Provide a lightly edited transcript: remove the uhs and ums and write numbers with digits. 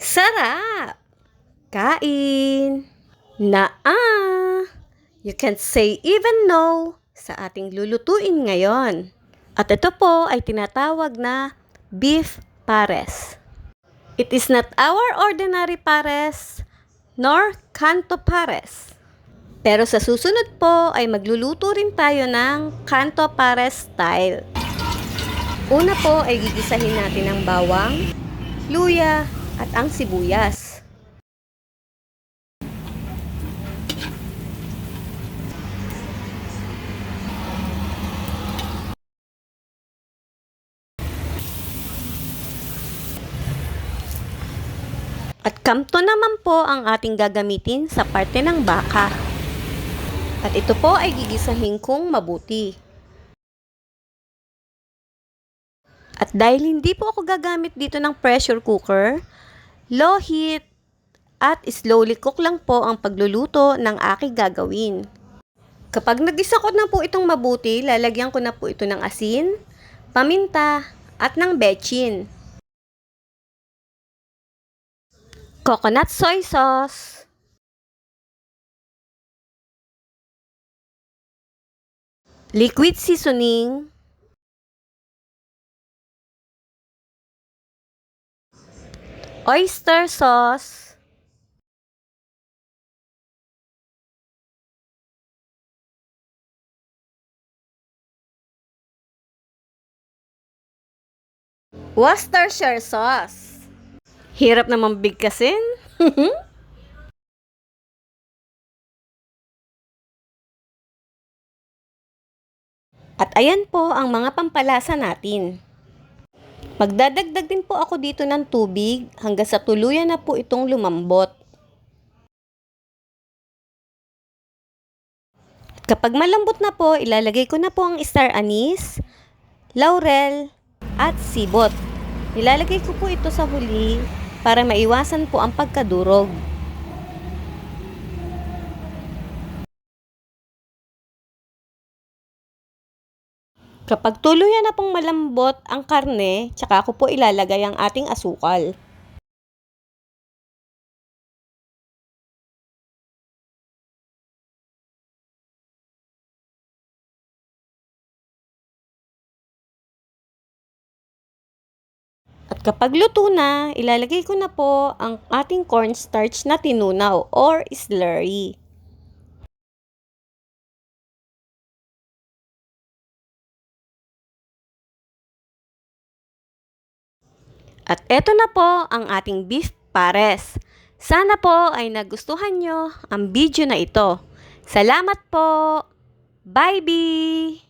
Sarap! Kain! You can't say even no sa ating lulutuin ngayon. At ito po ay tinatawag na beef pares. It is not our ordinary pares nor kanto pares. Pero sa susunod po ay magluluto rin tayo ng kanto pares style. Una po ay gigisahin natin ang bawang, luya, at ang sibuyas. At kamto naman po ang ating gagamitin sa parte ng baka. At ito po ay gigisahin kong mabuti. At dahil hindi po ako gagamit dito ng pressure cooker, low heat at slowly cook lang po ang pagluluto ng aking gagawin. Kapag nagisa ko na po itong mabuti, lalagyan ko na po ito ng asin, paminta, at ng bechin. Coconut soy sauce, liquid seasoning, oyster sauce, Worcestershire sauce. Hirap naman bigkasin. At ayan po ang mga pampalasa natin. Magdadagdag din po ako dito ng tubig hanggang sa tuluyan na po itong lumambot. Kapag malambot na po, ilalagay ko na po ang star anise, laurel, at sibot. Ilalagay ko po ito sa huli para maiwasan po ang pagkadurog. Kapag tuluyan na pong malambot ang karne, tsaka ko po ilalagay ang ating asukal. At kapag luto na, ilalagay ko na po ang ating cornstarch na tinunaw or slurry. At eto na po ang ating beef pares. Sana po ay nagustuhan nyo ang video na ito. Salamat po! Bye-bye!